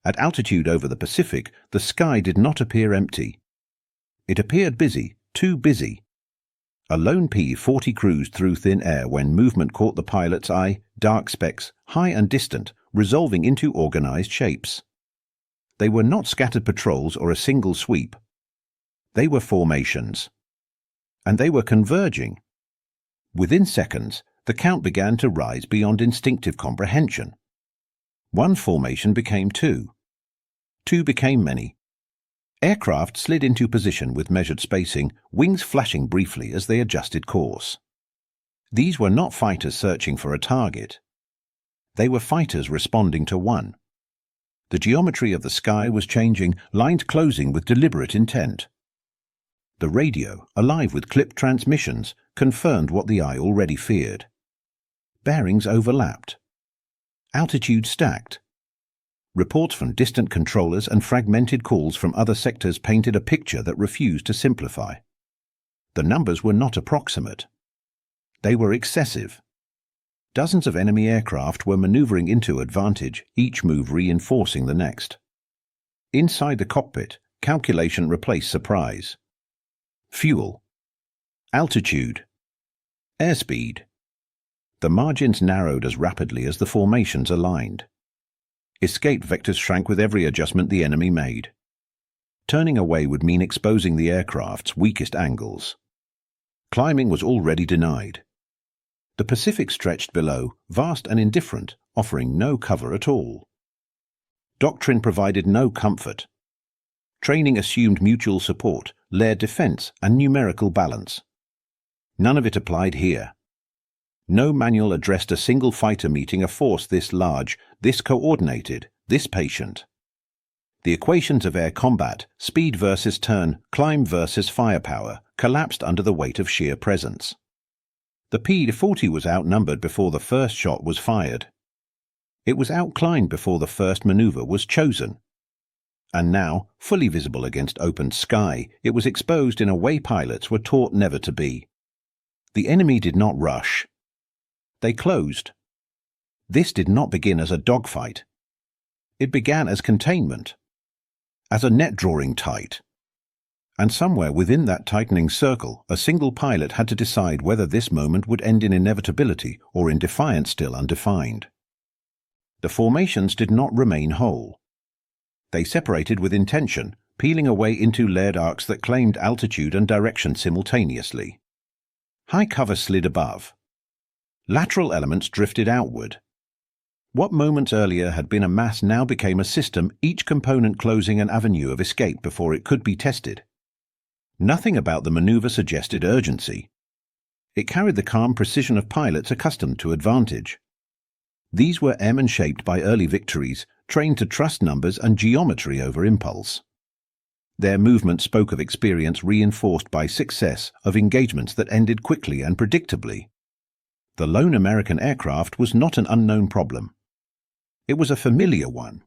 At altitude over the Pacific, the sky did not appear empty. It appeared busy, too busy. A lone P-40 cruised through thin air when movement caught the pilot's eye, dark specks, high and distant, resolving into organized shapes. They were not scattered patrols or a single sweep. They were formations. And they were converging. Within seconds, the count began to rise beyond instinctive comprehension. One formation became two. Two became many. Aircraft slid into position with measured spacing, wings flashing briefly as they adjusted course. These were not fighters searching for a target. They were fighters responding to one. The geometry of the sky was changing, lines closing with deliberate intent. The radio, alive with clipped transmissions, confirmed what the eye already feared. Bearings overlapped. Altitude stacked. Reports from distant controllers and fragmented calls from other sectors painted a picture that refused to simplify. The numbers were not approximate. They were excessive. Dozens of enemy aircraft were maneuvering into advantage, each move reinforcing the next. Inside the cockpit, calculation replaced surprise. Fuel. Altitude. Airspeed. The margins narrowed as rapidly as the formations aligned. Escape vectors shrank with every adjustment the enemy made. Turning away would mean exposing the aircraft's weakest angles. Climbing was already denied. The Pacific stretched below, vast and indifferent, offering no cover at all. Doctrine provided no comfort. Training assumed mutual support, layered defense, and numerical balance. None of it applied here. No manual addressed a single fighter meeting a force this large, this coordinated, this patient. The equations of air combat, speed versus turn, climb versus firepower, collapsed under the weight of sheer presence. The P-40 was outnumbered before the first shot was fired. It was outclimbed before the first maneuver was chosen. And now, fully visible against open sky, it was exposed in a way pilots were taught never to be. The enemy did not rush. They closed. This did not begin as a dogfight. It began as containment, as a net drawing tight. And somewhere within that tightening circle, a single pilot had to decide whether this moment would end in inevitability or in defiance still undefined. The formations did not remain whole. They separated with intention, peeling away into layered arcs that claimed altitude and direction simultaneously. High cover slid above. Lateral elements drifted outward. What moments earlier had been a mass now became a system, each component closing an avenue of escape before it could be tested. Nothing about the maneuver suggested urgency. It carried the calm precision of pilots accustomed to advantage. These were shaped by early victories, trained to trust numbers and geometry over impulse. Their movement spoke of experience reinforced by success, of engagements that ended quickly and predictably. The lone American aircraft was not an unknown problem. It was a familiar one.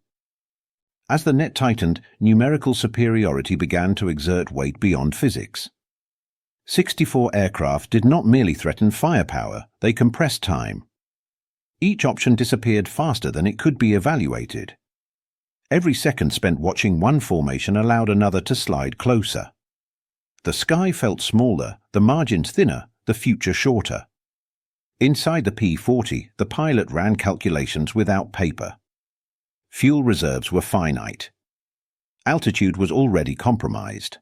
As the net tightened, numerical superiority began to exert weight beyond physics. 64 aircraft did not merely threaten firepower, they compressed time. Each option disappeared faster than it could be evaluated. Every second spent watching one formation allowed another to slide closer. The sky felt smaller, the margins thinner, the future shorter. Inside the P-40, the pilot ran calculations without paper. Fuel reserves were finite. Altitude was already compromised.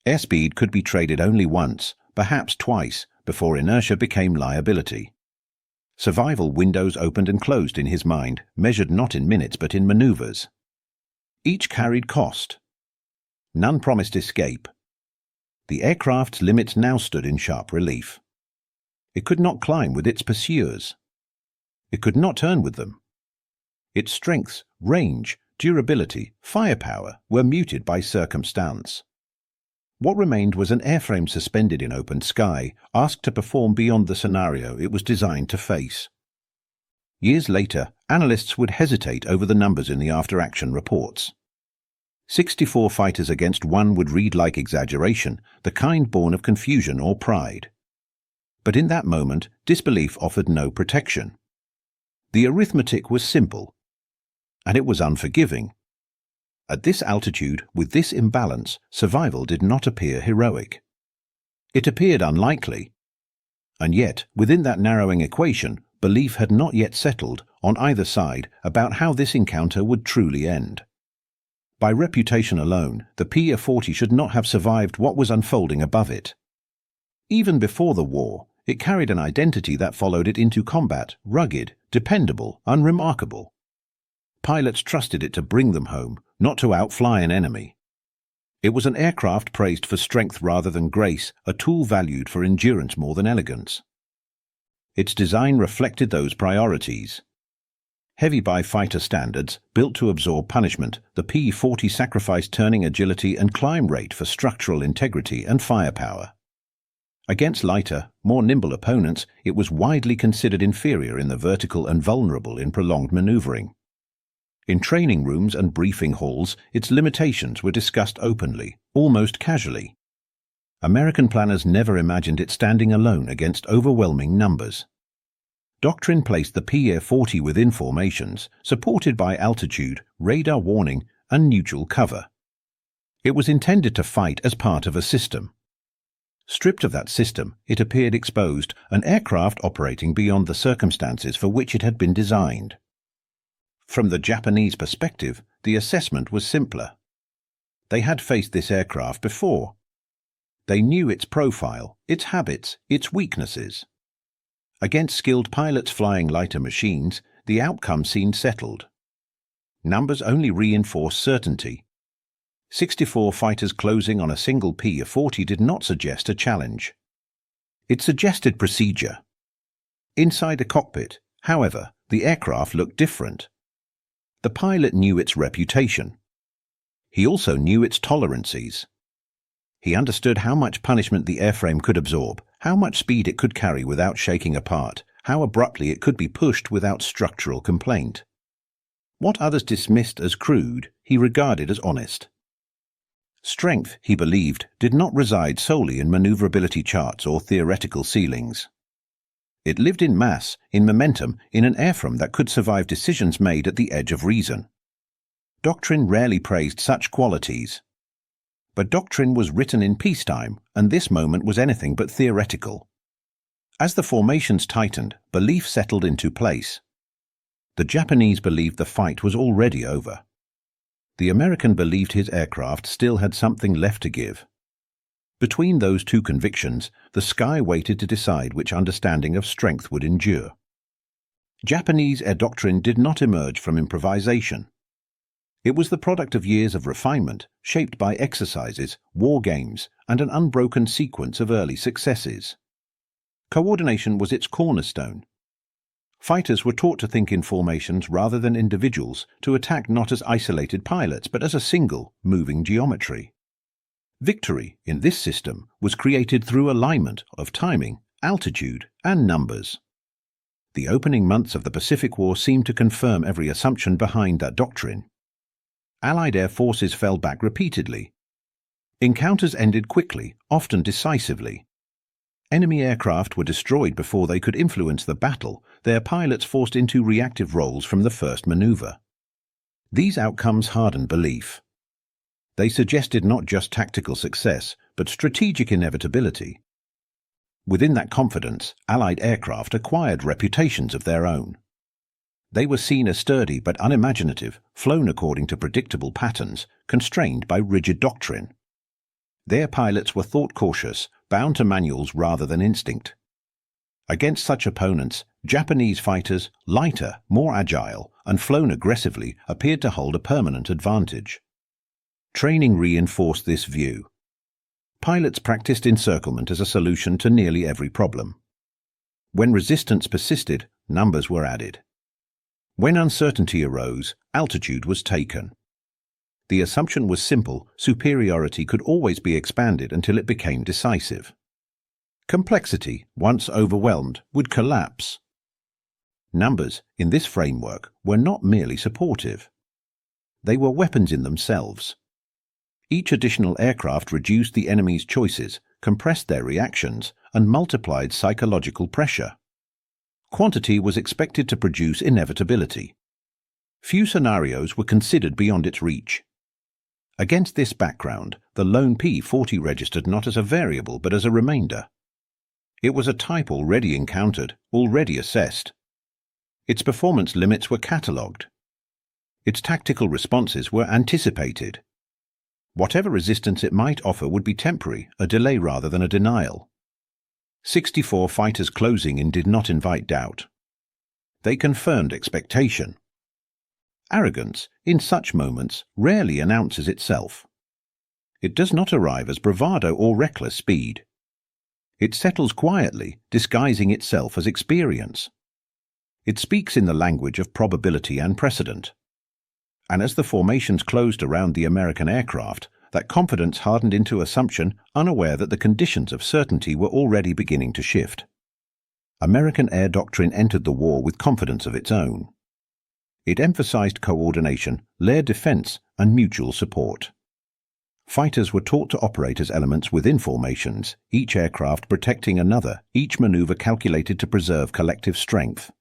Airspeed could be traded only once, perhaps twice, before inertia became liability. Survival windows opened and closed in his mind, measured not in minutes but in maneuvers. Each carried cost. None promised escape. The aircraft's limits now stood in sharp relief. It could not climb with its pursuers. It could not turn with them. Its strengths, range, durability, firepower were muted by circumstance. What remained was an airframe suspended in open sky, asked to perform beyond the scenario it was designed to face. Years later, analysts would hesitate over the numbers in the after-action reports. 64 fighters against one would read like exaggeration, the kind born of confusion or pride. But in that moment, disbelief offered no protection. The arithmetic was simple. and it was unforgiving. At this altitude, with this imbalance, survival did not appear heroic. It appeared unlikely. And yet, within that narrowing equation, belief had not yet settled on either side about how this encounter would truly end. By reputation alone, the P-40 should not have survived what was unfolding above it. Even before the war, it carried an identity that followed it into combat, rugged, dependable, unremarkable. Pilots trusted it to bring them home, not to outfly an enemy. It was an aircraft praised for strength rather than grace, a tool valued for endurance more than elegance. Its design reflected those priorities. Heavy by fighter standards, built to absorb punishment, the P-40 sacrificed turning agility and climb rate for structural integrity and firepower. Against lighter, more nimble opponents, it was widely considered inferior in the vertical and vulnerable in prolonged maneuvering. In training rooms and briefing halls, its limitations were discussed openly, almost casually. American planners never imagined it standing alone against overwhelming numbers. Doctrine placed the P-40 within formations, supported by altitude, radar warning, and neutral cover. It was intended to fight as part of a system. Stripped of that system, it appeared exposed, an aircraft operating beyond the circumstances for which it had been designed. From the Japanese perspective, the assessment was simpler. They had faced this aircraft before. They knew its profile, its habits, its weaknesses. Against skilled pilots flying lighter machines, the outcome seemed settled. Numbers only reinforced certainty. 64 fighters closing on a single P-40 did not suggest a challenge. It suggested procedure. Inside the cockpit, however, the aircraft looked different. The pilot knew its reputation. He also knew its tolerances. He understood how much punishment the airframe could absorb, how much speed it could carry without shaking apart, how abruptly it could be pushed without structural complaint. What others dismissed as crude, he regarded as honest. Strength, he believed, did not reside solely in maneuverability charts or theoretical ceilings. It lived in mass, in momentum, in an airframe that could survive decisions made at the edge of reason. Doctrine rarely praised such qualities. But doctrine was written in peacetime, and this moment was anything but theoretical. As the formations tightened, belief settled into place. The Japanese believed the fight was already over. The American believed his aircraft still had something left to give. Between those two convictions, the sky waited to decide which understanding of strength would endure. Japanese air doctrine did not emerge from improvisation. It was the product of years of refinement, shaped by exercises, war games, and an unbroken sequence of early successes. Coordination was its cornerstone. Fighters were taught to think in formations rather than individuals, to attack not as isolated pilots but as a single, moving geometry. Victory, in this system, was created through alignment of timing, altitude, and numbers. The opening months of the Pacific War seemed to confirm every assumption behind that doctrine. Allied air forces fell back repeatedly. Encounters ended quickly, often decisively. Enemy aircraft were destroyed before they could influence the battle, their pilots forced into reactive roles from the first maneuver. These outcomes hardened belief. They suggested not just tactical success, but strategic inevitability. Within that confidence, Allied aircraft acquired reputations of their own. They were seen as sturdy but unimaginative, flown according to predictable patterns, constrained by rigid doctrine. Their pilots were thought cautious, bound to manuals rather than instinct. Against such opponents, Japanese fighters, lighter, more agile, and flown aggressively, appeared to hold a permanent advantage. Training reinforced this view. Pilots practiced encirclement as a solution to nearly every problem. When resistance persisted, numbers were added. When uncertainty arose, altitude was taken. The assumption was simple: superiority could always be expanded until it became decisive. Complexity, once overwhelmed, would collapse. Numbers, in this framework, were not merely supportive. They were weapons in themselves. Each additional aircraft reduced the enemy's choices, compressed their reactions, and multiplied psychological pressure. Quantity was expected to produce inevitability. Few scenarios were considered beyond its reach. Against this background, the lone P-40 registered not as a variable but as a remainder. It was a type already encountered, already assessed. Its performance limits were catalogued. Its tactical responses were anticipated. Whatever resistance it might offer would be temporary, a delay rather than a denial. 64 fighters closing in did not invite doubt. They confirmed expectation. Arrogance, in such moments, rarely announces itself. It does not arrive as bravado or reckless speed. It settles quietly, disguising itself as experience. It speaks in the language of probability and precedent. And as the formations closed around the American aircraft, that confidence hardened into assumption, unaware that the conditions of certainty were already beginning to shift. American air doctrine entered the war with confidence of its own. It emphasized coordination, layered defense, and mutual support. Fighters were taught to operate as elements within formations, each aircraft protecting another, each maneuver calculated to preserve collective strength.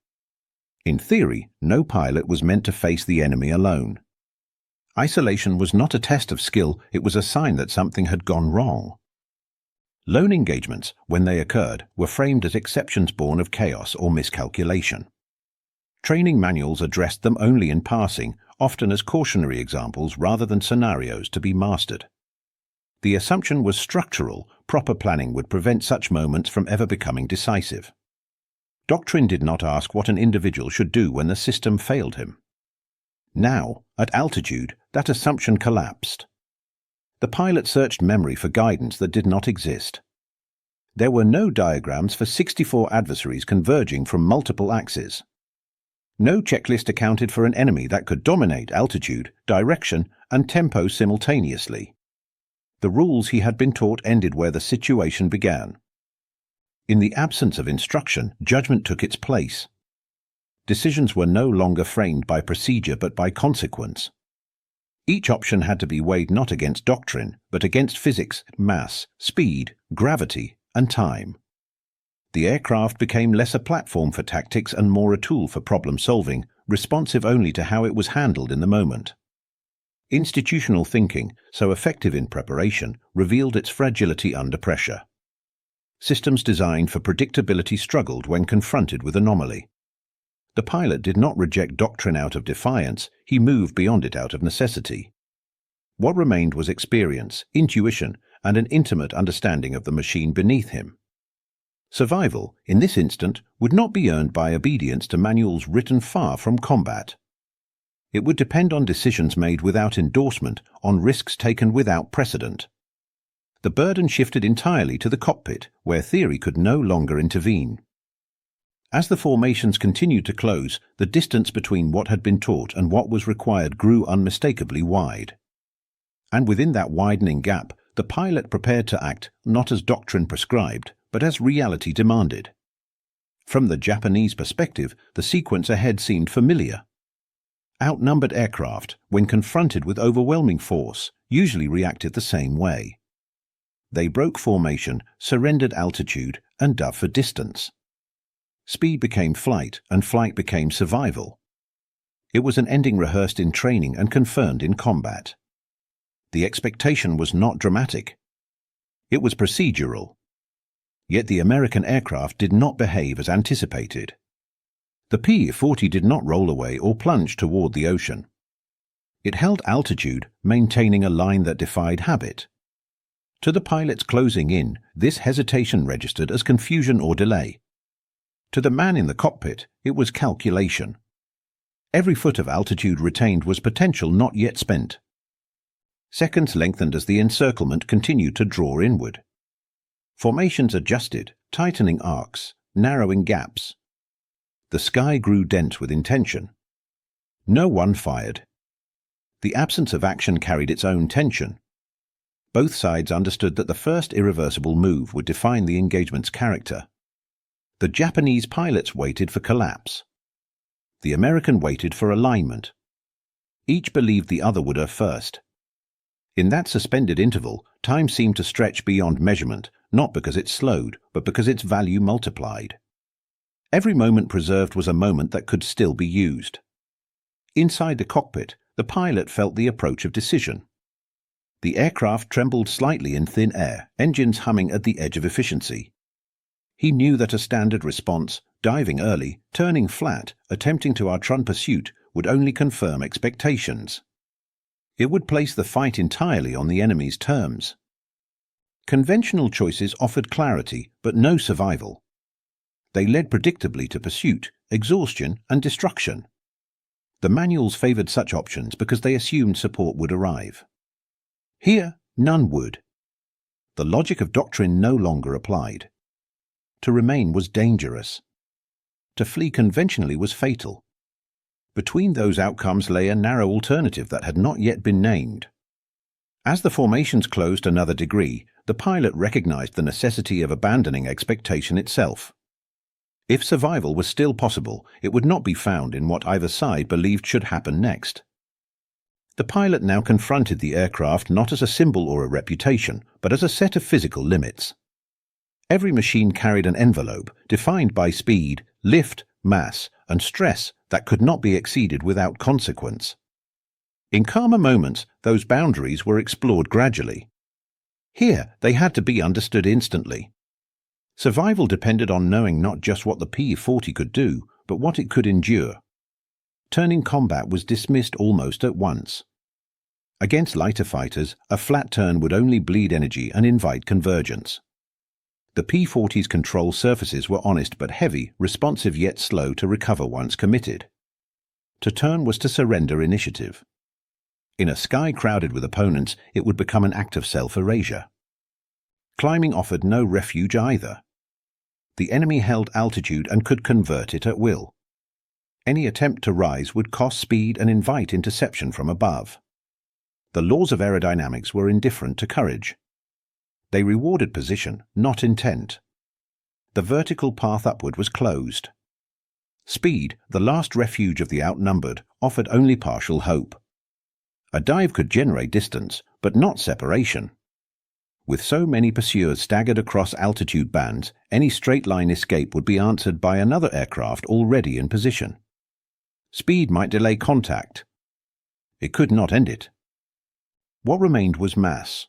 In theory, no pilot was meant to face the enemy alone. Isolation was not a test of skill, it was a sign that something had gone wrong. Lone engagements, when they occurred, were framed as exceptions born of chaos or miscalculation. Training manuals addressed them only in passing, often as cautionary examples rather than scenarios to be mastered. The assumption was structural, proper planning would prevent such moments from ever becoming decisive. Doctrine did not ask what an individual should do when the system failed him. Now, at altitude, that assumption collapsed. The pilot searched memory for guidance that did not exist. There were no diagrams for 64 adversaries converging from multiple axes. No checklist accounted for an enemy that could dominate altitude, direction, and tempo simultaneously. The rules he had been taught ended where the situation began. In the absence of instruction, judgment took its place. Decisions were no longer framed by procedure but by consequence. Each option had to be weighed not against doctrine, but against physics, mass, speed, gravity, and time. The aircraft became less a platform for tactics and more a tool for problem-solving, responsive only to how it was handled in the moment. Institutional thinking, so effective in preparation, revealed its fragility under pressure. Systems designed for predictability struggled when confronted with anomaly. The pilot did not reject doctrine out of defiance, he moved beyond it out of necessity. What remained was experience, intuition, and an intimate understanding of the machine beneath him. Survival, in this instant, would not be earned by obedience to manuals written far from combat. It would depend on decisions made without endorsement, on risks taken without precedent. The burden shifted entirely to the cockpit, where theory could no longer intervene. As the formations continued to close, the distance between what had been taught and what was required grew unmistakably wide. And within that widening gap, the pilot prepared to act not as doctrine prescribed, but as reality demanded. From the Japanese perspective, the sequence ahead seemed familiar. Outnumbered aircraft, when confronted with overwhelming force, usually reacted the same way. They broke formation, surrendered altitude, and dove for distance. Speed became flight, and flight became survival. It was an ending rehearsed in training and confirmed in combat. The expectation was not dramatic. It was procedural. Yet the American aircraft did not behave as anticipated. The P-40 did not roll away or plunge toward the ocean. It held altitude, maintaining a line that defied habit. To the pilots closing in, this hesitation registered as confusion or delay. To the man in the cockpit, it was calculation. Every foot of altitude retained was potential not yet spent. Seconds lengthened as the encirclement continued to draw inward. Formations adjusted, tightening arcs, narrowing gaps. The sky grew dense with intention. No one fired. The absence of action carried its own tension. Both sides understood that the first irreversible move would define the engagement's character. The Japanese pilots waited for collapse. The American waited for alignment. Each believed the other would err first. In that suspended interval, time seemed to stretch beyond measurement, not because it slowed, but because its value multiplied. Every moment preserved was a moment that could still be used. Inside the cockpit, the pilot felt the approach of decision. The aircraft trembled slightly in thin air, engines humming at the edge of efficiency. He knew that a standard response, diving early, turning flat, attempting to outrun pursuit, would only confirm expectations. It would place the fight entirely on the enemy's terms. Conventional choices offered clarity, but no survival. They led predictably to pursuit, exhaustion, and destruction. The manuals favored such options because they assumed support would arrive. Here, none would. The logic of doctrine no longer applied. To remain was dangerous. To flee conventionally was fatal. Between those outcomes lay a narrow alternative that had not yet been named. As the formations closed another degree, the pilot recognized the necessity of abandoning expectation itself. If survival was still possible, it would not be found in what either side believed should happen next. The pilot now confronted the aircraft not as a symbol or a reputation, but as a set of physical limits. Every machine carried an envelope defined by speed, lift, mass, and stress that could not be exceeded without consequence. In calmer moments, those boundaries were explored gradually. Here, they had to be understood instantly. Survival depended on knowing not just what the P-40 could do, but what it could endure. Turning combat was dismissed almost at once. Against lighter fighters, a flat turn would only bleed energy and invite convergence. The P-40's control surfaces were honest but heavy, responsive yet slow to recover once committed. To turn was to surrender initiative. In a sky crowded with opponents, it would become an act of self-erasure. Climbing offered no refuge either. The enemy held altitude and could convert it at will. Any attempt to rise would cost speed and invite interception from above. The laws of aerodynamics were indifferent to courage. They rewarded position, not intent. The vertical path upward was closed. Speed, the last refuge of the outnumbered, offered only partial hope. A dive could generate distance, but not separation. With so many pursuers staggered across altitude bands, any straight-line escape would be answered by another aircraft already in position. Speed might delay contact. It could not end it. What remained was mass.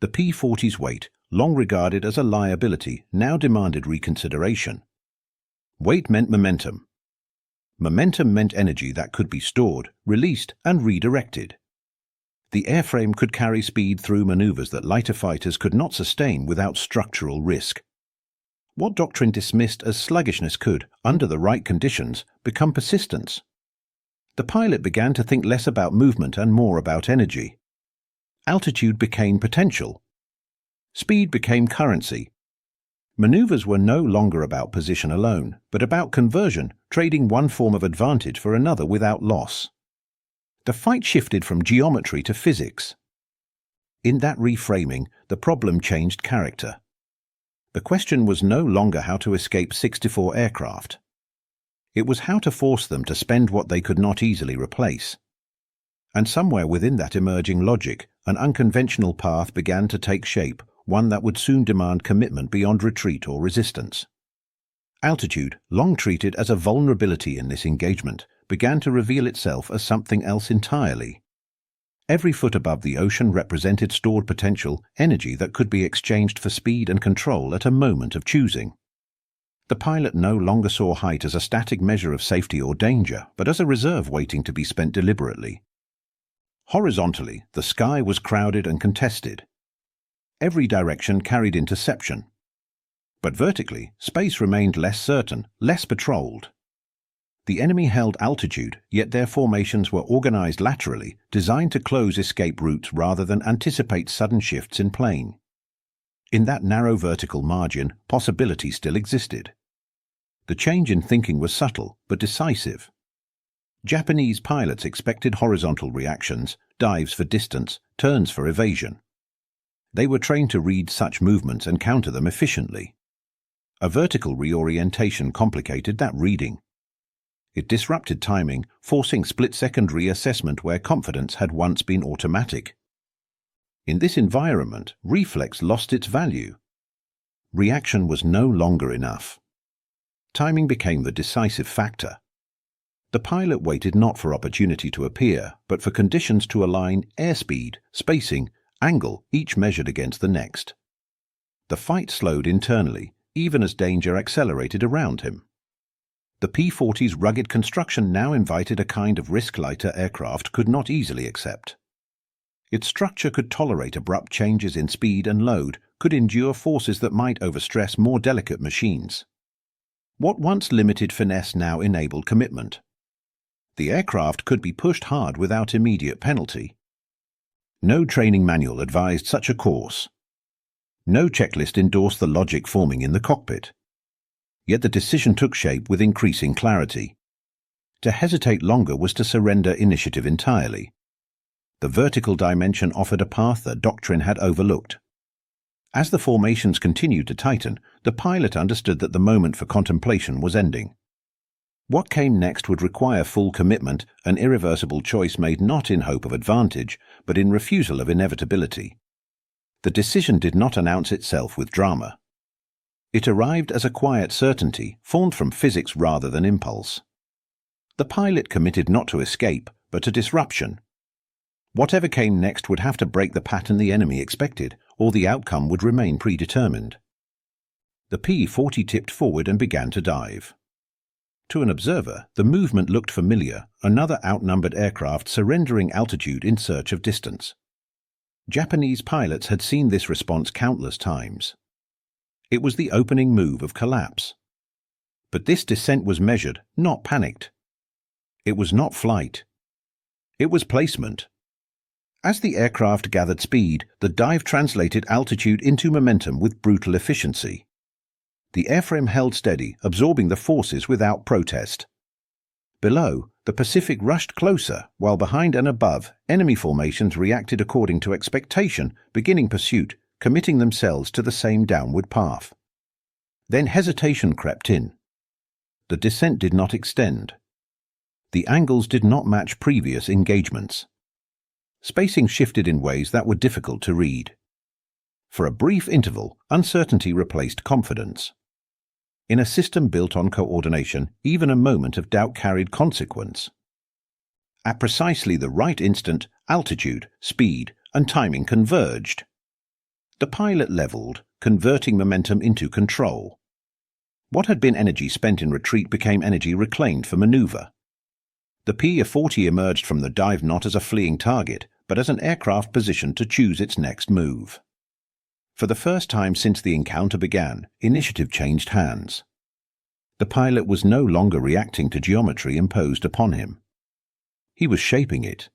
The P-40's weight, long regarded as a liability, now demanded reconsideration. Weight meant momentum. Momentum meant energy that could be stored, released, and redirected. The airframe could carry speed through maneuvers that lighter fighters could not sustain without structural risk. What doctrine dismissed as sluggishness could, under the right conditions, become persistence. The pilot began to think less about movement and more about energy. Altitude became potential. Speed became currency. Maneuvers were no longer about position alone, but about conversion, trading one form of advantage for another without loss. The fight shifted from geometry to physics. In that reframing, the problem changed character. The question was no longer how to escape 64 aircraft. It was how to force them to spend what they could not easily replace. And somewhere within that emerging logic, an unconventional path began to take shape, one that would soon demand commitment beyond retreat or resistance. Altitude, long treated as a vulnerability in this engagement, began to reveal itself as something else entirely. Every foot above the ocean represented stored potential, energy that could be exchanged for speed and control at a moment of choosing. The pilot no longer saw height as a static measure of safety or danger, but as a reserve waiting to be spent deliberately. Horizontally, the sky was crowded and contested. Every direction carried interception. But vertically, space remained less certain, less patrolled. The enemy held altitude, yet their formations were organized laterally, designed to close escape routes rather than anticipate sudden shifts in plane. In that narrow vertical margin, possibility still existed. The change in thinking was subtle, but decisive. Japanese pilots expected horizontal reactions, dives for distance, turns for evasion. They were trained to read such movements and counter them efficiently. A vertical reorientation complicated that reading. It disrupted timing, forcing split-second reassessment where confidence had once been automatic. In this environment, reflex lost its value. Reaction was no longer enough. Timing became the decisive factor. The pilot waited not for opportunity to appear, but for conditions to align airspeed, spacing, angle, each measured against the next. The fight slowed internally, even as danger accelerated around him. The P-40's rugged construction now invited a kind of risk lighter aircraft could not easily accept. Its structure could tolerate abrupt changes in speed and load, could endure forces that might overstress more delicate machines. What once limited finesse now enabled commitment. The aircraft could be pushed hard without immediate penalty. No training manual advised such a course. No checklist endorsed the logic forming in the cockpit. Yet the decision took shape with increasing clarity. To hesitate longer was to surrender initiative entirely. The vertical dimension offered a path that doctrine had overlooked. As the formations continued to tighten, the pilot understood that the moment for contemplation was ending. What came next would require full commitment, an irreversible choice made not in hope of advantage, but in refusal of inevitability. The decision did not announce itself with drama. It arrived as a quiet certainty, formed from physics rather than impulse. The pilot committed not to escape, but to disruption. Whatever came next would have to break the pattern the enemy expected, or the outcome would remain predetermined. The P-40 tipped forward and began to dive. To an observer, the movement looked familiar, another outnumbered aircraft surrendering altitude in search of distance. Japanese pilots had seen this response countless times. It was the opening move of collapse. But this descent was measured, not panicked. It was not flight. It was placement. As the aircraft gathered speed, the dive translated altitude into momentum with brutal efficiency. The airframe held steady, absorbing the forces without protest. Below, the Pacific rushed closer, while behind and above, enemy formations reacted according to expectation, beginning pursuit, committing themselves to the same downward path. Then hesitation crept in. The descent did not extend. The angles did not match previous engagements. Spacing shifted in ways that were difficult to read. For a brief interval, uncertainty replaced confidence. In a system built on coordination, even a moment of doubt carried consequence. At precisely the right instant, altitude, speed, and timing converged. The pilot leveled, converting momentum into control. What had been energy spent in retreat became energy reclaimed for maneuver. The P-40 emerged from the dive not as a fleeing target, but as an aircraft positioned to choose its next move. For the first time since the encounter began, initiative changed hands. The pilot was no longer reacting to geometry imposed upon him. He was shaping it.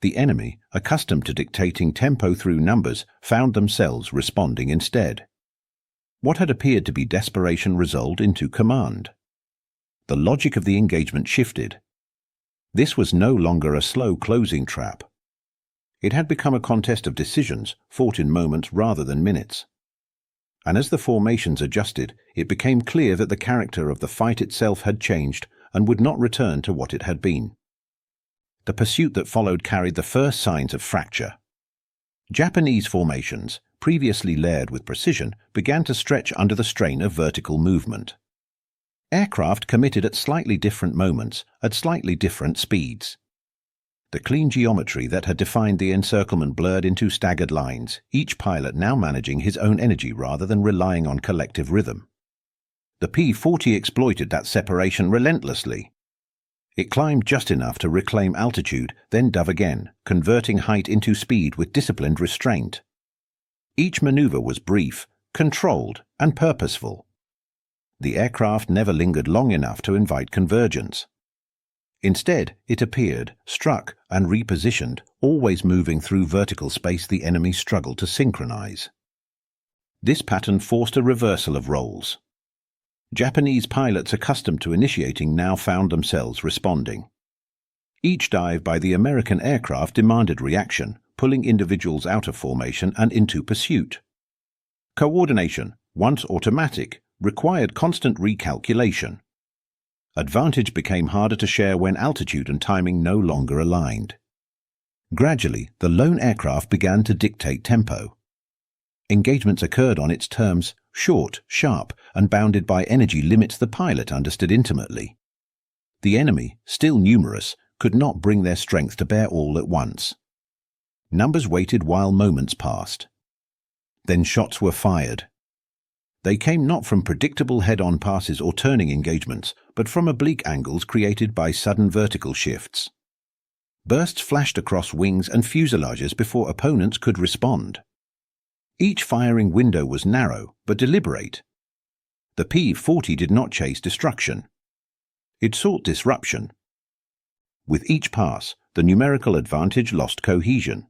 The enemy, accustomed to dictating tempo through numbers, found themselves responding instead. What had appeared to be desperation resolved into command. The logic of the engagement shifted. This was no longer a slow closing trap. It had become a contest of decisions, fought in moments rather than minutes. And as the formations adjusted, it became clear that the character of the fight itself had changed and would not return to what it had been. The pursuit that followed carried the first signs of fracture. Japanese formations, previously layered with precision, began to stretch under the strain of vertical movement. Aircraft committed at slightly different moments, at slightly different speeds. The clean geometry that had defined the encirclement blurred into staggered lines, each pilot now managing his own energy rather than relying on collective rhythm. The P-40 exploited that separation relentlessly. It climbed just enough to reclaim altitude, then dove again, converting height into speed with disciplined restraint. Each maneuver was brief, controlled, and purposeful. The aircraft never lingered long enough to invite convergence. Instead, it appeared, struck, and repositioned, always moving through vertical space the enemy struggled to synchronize. This pattern forced a reversal of roles. Japanese pilots accustomed to initiating now found themselves responding. Each dive by the American aircraft demanded reaction, pulling individuals out of formation and into pursuit. Coordination, once automatic, required constant recalculation. Advantage became harder to share when altitude and timing no longer aligned. Gradually, the lone aircraft began to dictate tempo. Engagements occurred on its terms, short, sharp, and bounded by energy limits the pilot understood intimately. The enemy, still numerous, could not bring their strength to bear all at once. Numbers waited while moments passed. Then shots were fired. They came not from predictable head-on passes or turning engagements, but from oblique angles created by sudden vertical shifts. Bursts flashed across wings and fuselages before opponents could respond. Each firing window was narrow, but deliberate. The P-40 did not chase destruction. It sought disruption. With each pass, the numerical advantage lost cohesion.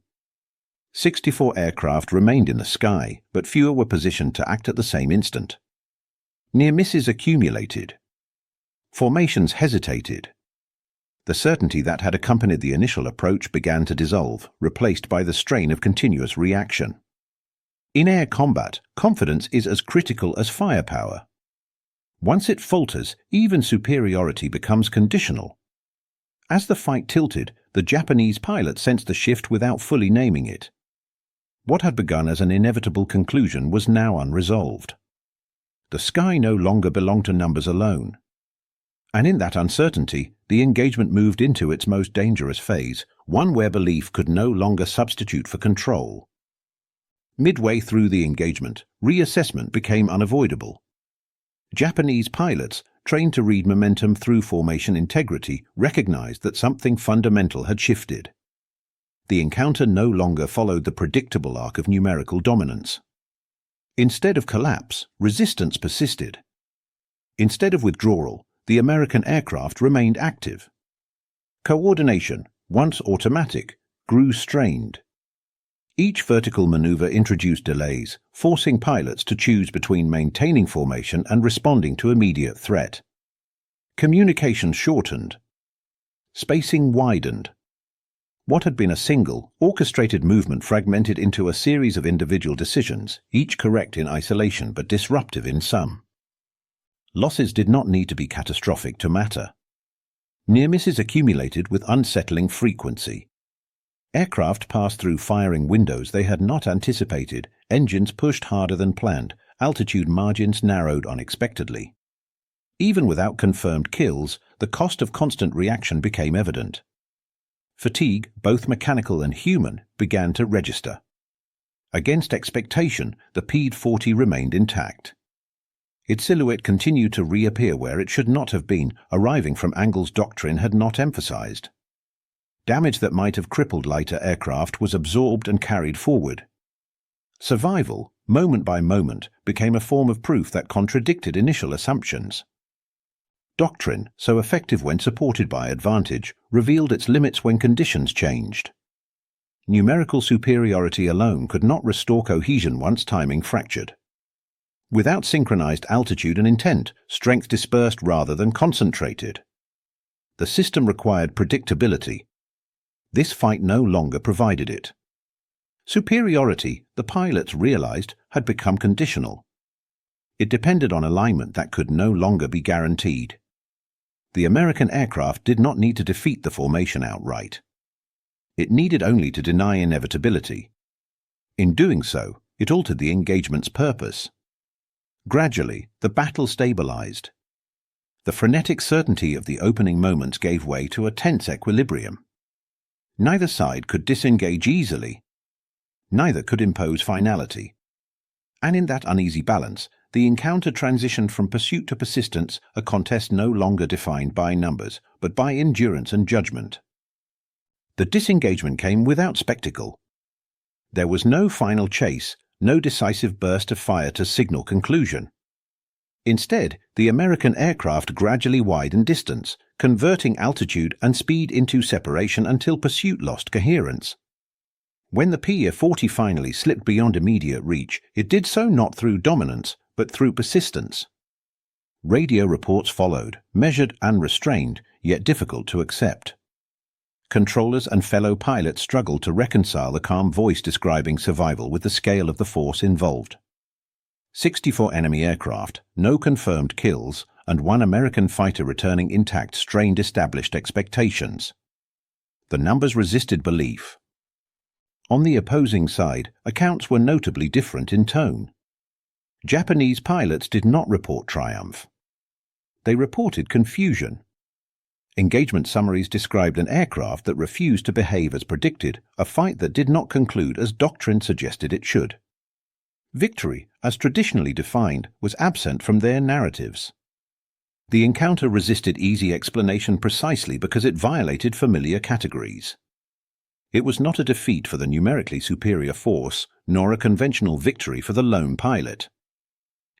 64 aircraft remained in the sky, but fewer were positioned to act at the same instant. Near misses accumulated. Formations hesitated. The certainty that had accompanied the initial approach began to dissolve, replaced by the strain of continuous reaction. In air combat, confidence is as critical as firepower. Once it falters, even superiority becomes conditional. As the fight tilted, the Japanese pilot sensed the shift without fully naming it. What had begun as an inevitable conclusion was now unresolved. The sky no longer belonged to numbers alone. And in that uncertainty, the engagement moved into its most dangerous phase, one where belief could no longer substitute for control. Midway through the engagement, reassessment became unavoidable. Japanese pilots, trained to read momentum through formation integrity, recognized that something fundamental had shifted. The encounter no longer followed the predictable arc of numerical dominance. Instead of collapse, resistance persisted. Instead of withdrawal, the American aircraft remained active. Coordination, once automatic, grew strained. Each vertical maneuver introduced delays, forcing pilots to choose between maintaining formation and responding to immediate threat. Communication shortened. Spacing widened. What had been a single, orchestrated movement fragmented into a series of individual decisions, each correct in isolation but disruptive in some. Losses did not need to be catastrophic to matter. Near misses accumulated with unsettling frequency. Aircraft passed through firing windows they had not anticipated, engines pushed harder than planned, altitude margins narrowed unexpectedly. Even without confirmed kills, the cost of constant reaction became evident. Fatigue, both mechanical and human, began to register. Against expectation, the P-40 remained intact. Its silhouette continued to reappear where it should not have been, arriving from angles doctrine had not emphasized. Damage that might have crippled lighter aircraft was absorbed and carried forward. Survival, moment by moment, became a form of proof that contradicted initial assumptions. Doctrine, so effective when supported by advantage, revealed its limits when conditions changed. Numerical superiority alone could not restore cohesion once timing fractured. Without synchronized altitude and intent, strength dispersed rather than concentrated. The system required predictability. This fight no longer provided it. Superiority, the pilots realized, had become conditional. It depended on alignment that could no longer be guaranteed. The American aircraft did not need to defeat the formation outright. It needed only to deny inevitability. In doing so, it altered the engagement's purpose. Gradually, the battle stabilized. The frenetic certainty of the opening moments gave way to a tense equilibrium. Neither side could disengage easily. Neither could impose finality. And in that uneasy balance, the encounter transitioned from pursuit to persistence, a contest no longer defined by numbers, but by endurance and judgment. The disengagement came without spectacle. There was no final chase, no decisive burst of fire to signal conclusion. Instead, the American aircraft gradually widened distance, converting altitude and speed into separation until pursuit lost coherence. When the P-40 finally slipped beyond immediate reach, it did so not through dominance, but through persistence. Radio reports followed, measured and restrained, yet difficult to accept. Controllers and fellow pilots struggled to reconcile the calm voice describing survival with the scale of the force involved. 64 enemy aircraft, no confirmed kills, and one American fighter returning intact strained established expectations. The numbers resisted belief. On the opposing side, accounts were notably different in tone. Japanese pilots did not report triumph. They reported confusion. Engagement summaries described an aircraft that refused to behave as predicted, a fight that did not conclude as doctrine suggested it should. Victory, as traditionally defined, was absent from their narratives. The encounter resisted easy explanation precisely because it violated familiar categories. It was not a defeat for the numerically superior force, nor a conventional victory for the lone pilot.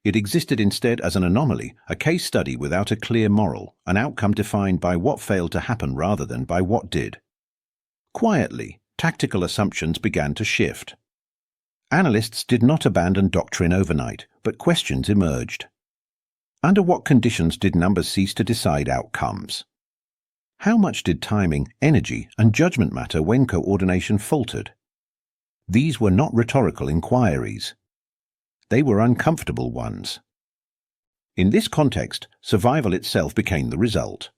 It existed instead as an anomaly, a case study without a clear moral, an outcome defined by what failed to happen rather than by what did. Quietly, tactical assumptions began to shift. Analysts did not abandon doctrine overnight, but questions emerged. Under what conditions did numbers cease to decide outcomes? How much did timing, energy, and judgment matter when coordination faltered? These were not rhetorical inquiries. They were uncomfortable ones. In this context, survival itself became the result.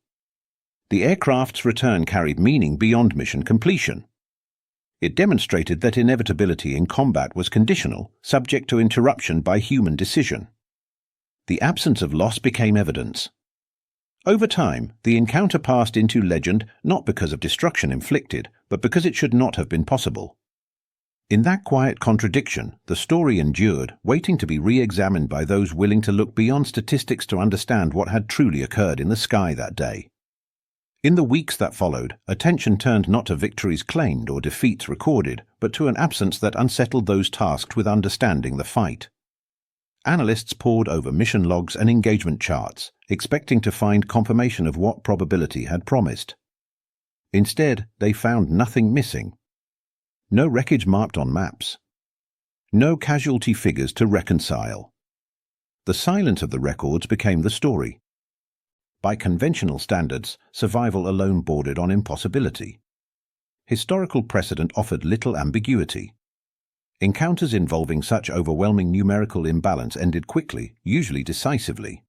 The aircraft's return carried meaning beyond mission completion. It demonstrated that inevitability in combat was conditional, subject to interruption by human decision. The absence of loss became evidence. Over time, the encounter passed into legend not because of destruction inflicted, but because it should not have been possible. In that quiet contradiction, the story endured, waiting to be re-examined by those willing to look beyond statistics to understand what had truly occurred in the sky that day. In the weeks that followed, attention turned not to victories claimed or defeats recorded, but to an absence that unsettled those tasked with understanding the fight. Analysts pored over mission logs and engagement charts, expecting to find confirmation of what probability had promised. Instead, they found nothing missing. No wreckage marked on maps. No casualty figures to reconcile. The silence of the records became the story. By conventional standards, survival alone bordered on impossibility. Historical precedent offered little ambiguity. Encounters involving such overwhelming numerical imbalance ended quickly, usually decisively.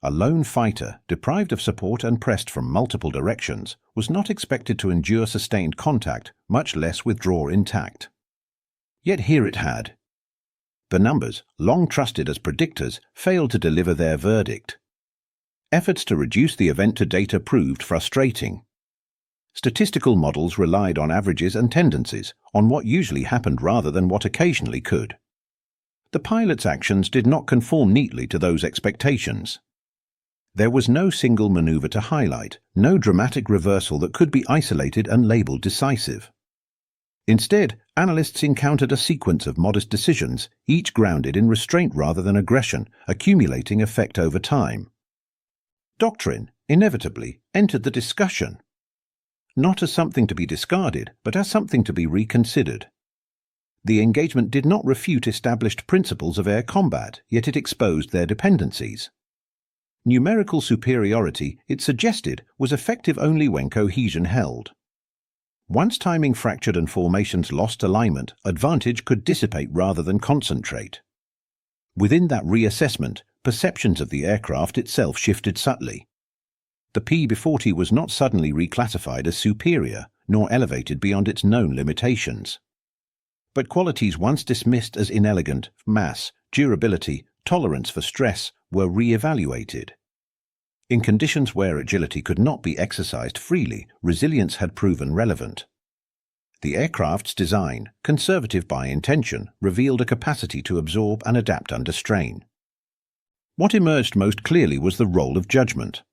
A lone fighter, deprived of support and pressed from multiple directions, was not expected to endure sustained contact, much less withdraw intact. Yet here it had. The numbers, long trusted as predictors, failed to deliver their verdict. Efforts to reduce the event to data proved frustrating. Statistical models relied on averages and tendencies, on what usually happened rather than what occasionally could. The pilot's actions did not conform neatly to those expectations. There was no single maneuver to highlight, no dramatic reversal that could be isolated and labeled decisive. Instead, analysts encountered a sequence of modest decisions, each grounded in restraint rather than aggression, accumulating effect over time. Doctrine, inevitably, entered the discussion. Not as something to be discarded, but as something to be reconsidered. The engagement did not refute established principles of air combat, yet it exposed their dependencies. Numerical superiority, it suggested, was effective only when cohesion held. Once timing fractured and formations lost alignment, advantage could dissipate rather than concentrate. Within that reassessment, perceptions of the aircraft itself shifted subtly. The P-40 was not suddenly reclassified as superior, nor elevated beyond its known limitations. But qualities once dismissed as inelegant, mass, durability, tolerance for stress, were re-evaluated. In conditions where agility could not be exercised freely, resilience had proven relevant. The aircraft's design, conservative by intention, revealed a capacity to absorb and adapt under strain. What emerged most clearly was the role of judgment.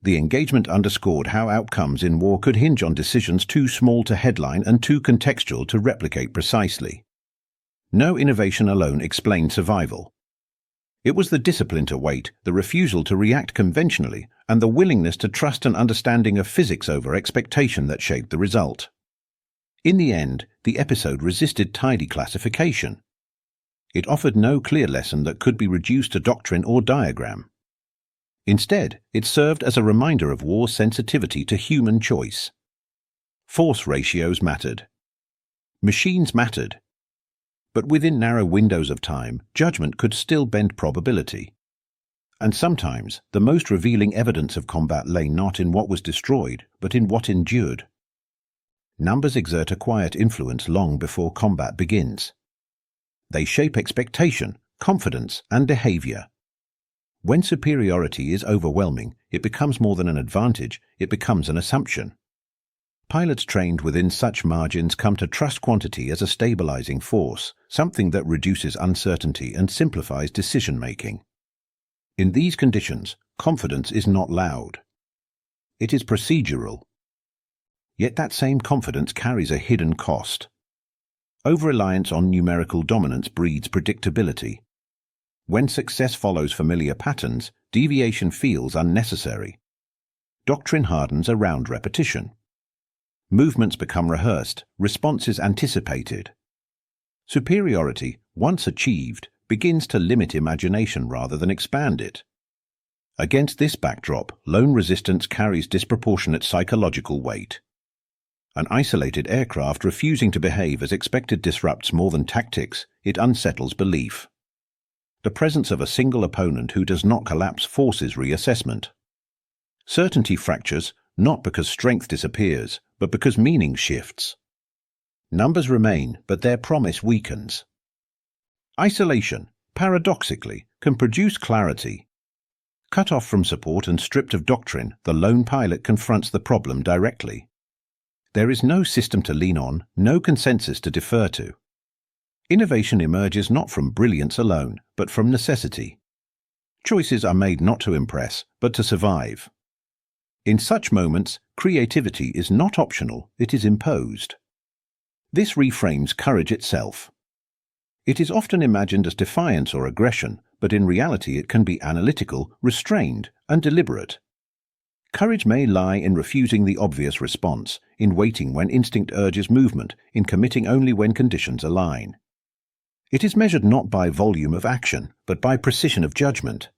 The engagement underscored how outcomes in war could hinge on decisions too small to headline and too contextual to replicate precisely. No innovation alone explained survival. It was the discipline to wait, the refusal to react conventionally, and the willingness to trust an understanding of physics over expectation that shaped the result. In the end, the episode resisted tidy classification. It offered no clear lesson that could be reduced to doctrine or diagram. Instead, it served as a reminder of war's sensitivity to human choice. Force ratios mattered. Machines mattered. But within narrow windows of time, judgment could still bend probability. And sometimes, the most revealing evidence of combat lay not in what was destroyed, but in what endured. Numbers exert a quiet influence long before combat begins. They shape expectation, confidence, and behavior. When superiority is overwhelming, it becomes more than an advantage, it becomes an assumption. Pilots trained within such margins come to trust quantity as a stabilizing force, something that reduces uncertainty and simplifies decision-making. In these conditions, confidence is not loud. It is procedural. Yet that same confidence carries a hidden cost. Over-reliance on numerical dominance breeds predictability. When success follows familiar patterns, deviation feels unnecessary. Doctrine hardens around repetition. Movements become rehearsed, responses anticipated. Superiority, once achieved, begins to limit imagination rather than expand it. Against this backdrop, lone resistance carries disproportionate psychological weight. An isolated aircraft refusing to behave as expected disrupts more than tactics, it unsettles belief. The presence of a single opponent who does not collapse forces reassessment. Certainty fractures, not because strength disappears, but because meaning shifts. Numbers remain, but their promise weakens. Isolation, paradoxically, can produce clarity. Cut off from support and stripped of doctrine, the lone pilot confronts the problem directly. There is no system to lean on, no consensus to defer to. Innovation emerges not from brilliance alone, but from necessity. Choices are made not to impress, but to survive. In such moments, creativity is not optional, it is imposed. This reframes courage itself. It is often imagined as defiance or aggression, but in reality it can be analytical, restrained, and deliberate. Courage may lie in refusing the obvious response, in waiting when instinct urges movement, in committing only when conditions align. It is measured not by volume of action, but by precision of judgment.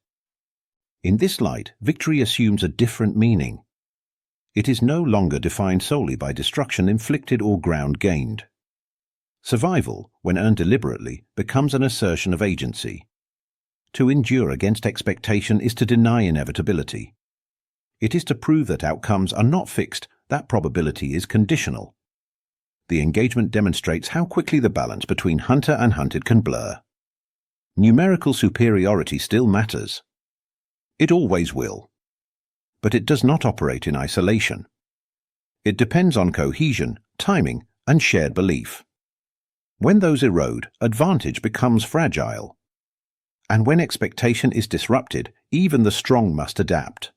In this light, victory assumes a different meaning. It is no longer defined solely by destruction inflicted or ground gained. Survival, when earned deliberately, becomes an assertion of agency. To endure against expectation is to deny inevitability. It is to prove that outcomes are not fixed, that probability is conditional. The engagement demonstrates how quickly the balance between hunter and hunted can blur. Numerical superiority still matters. It always will. But it does not operate in isolation. It depends on cohesion, timing, and shared belief. When those erode, advantage becomes fragile. And when expectation is disrupted, even the strong must adapt.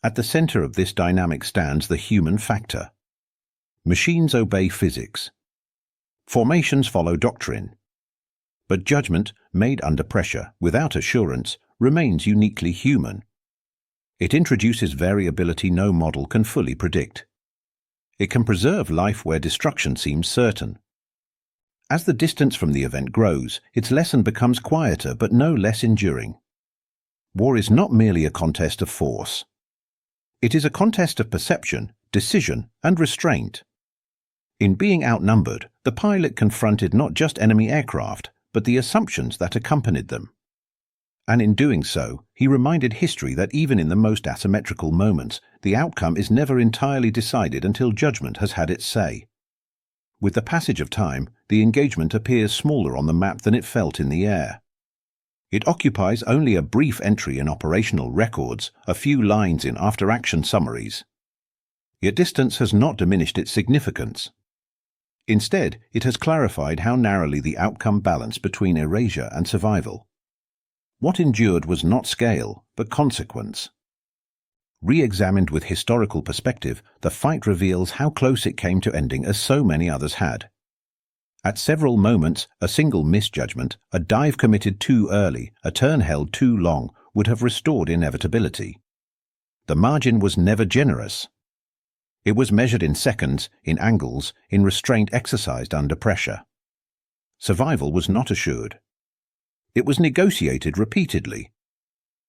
At the center of this dynamic stands the human factor. Machines obey physics. Formations follow doctrine. But judgment, made under pressure, without assurance, remains uniquely human. It introduces variability no model can fully predict. It can preserve life where destruction seems certain. As the distance from the event grows, its lesson becomes quieter but no less enduring. War is not merely a contest of force. It is a contest of perception, decision, and restraint. In being outnumbered, the pilot confronted not just enemy aircraft, but the assumptions that accompanied them. And in doing so, he reminded history that even in the most asymmetrical moments, the outcome is never entirely decided until judgment has had its say. With the passage of time, the engagement appears smaller on the map than it felt in the air. It occupies only a brief entry in operational records, a few lines in after-action summaries. Yet distance has not diminished its significance. Instead, it has clarified how narrowly the outcome balanced between erasure and survival. What endured was not scale, but consequence. Re-examined with historical perspective, the fight reveals how close it came to ending as so many others had. At several moments, a single misjudgment, a dive committed too early, a turn held too long, would have restored inevitability. The margin was never generous. It was measured in seconds, in angles, in restraint exercised under pressure. Survival was not assured. It was negotiated repeatedly.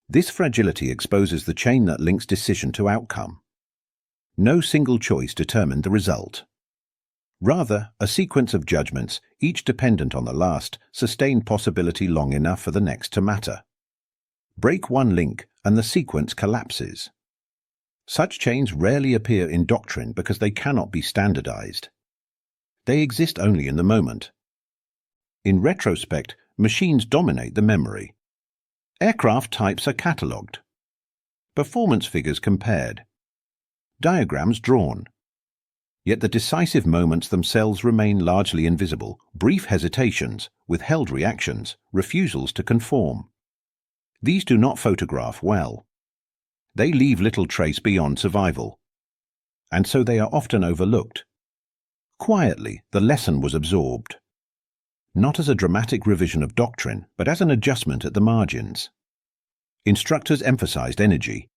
This fragility exposes the chain that links decision to outcome. No single choice determined the result. Rather, a sequence of judgments, each dependent on the last, sustained possibility long enough for the next to matter. Break one link, and the sequence collapses. Such chains rarely appear in doctrine because they cannot be standardized. They exist only in the moment. In retrospect, machines dominate the memory. Aircraft types are catalogued. Performance figures compared. Diagrams drawn. Yet the decisive moments themselves remain largely invisible. Brief hesitations, withheld reactions, refusals to conform. These do not photograph well. They leave little trace beyond survival. And so they are often overlooked. Quietly, the lesson was absorbed. Not as a dramatic revision of doctrine, but as an adjustment at the margins. Instructors emphasized energy.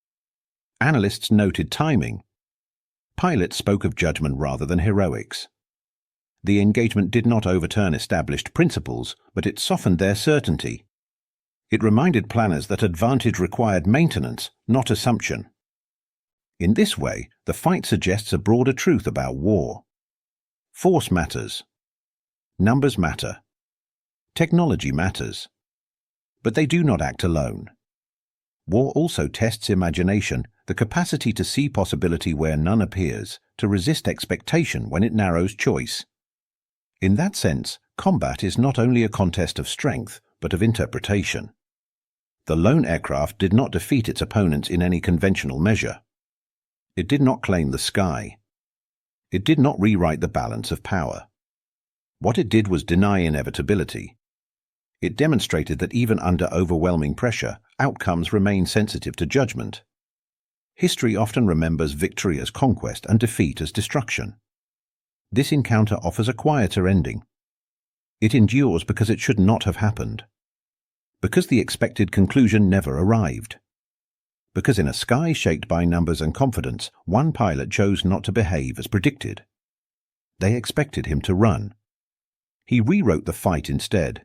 Analysts noted timing. Pilots spoke of judgment rather than heroics. The engagement did not overturn established principles, but it softened their certainty. It reminded planners that advantage required maintenance, not assumption. In this way, the fight suggests a broader truth about war. Force matters. Numbers matter. Technology matters. But they do not act alone. War also tests imagination, the capacity to see possibility where none appears, to resist expectation when it narrows choice. In that sense, combat is not only a contest of strength, but of interpretation. The lone aircraft did not defeat its opponents in any conventional measure. It did not claim the sky. It did not rewrite the balance of power. What it did was deny inevitability. It demonstrated that even under overwhelming pressure, outcomes remain sensitive to judgment. History often remembers victory as conquest and defeat as destruction. This encounter offers a quieter ending. It endures because it should not have happened. Because the expected conclusion never arrived. Because in a sky shaped by numbers and confidence, one pilot chose not to behave as predicted. They expected him to run. He rewrote the fight instead.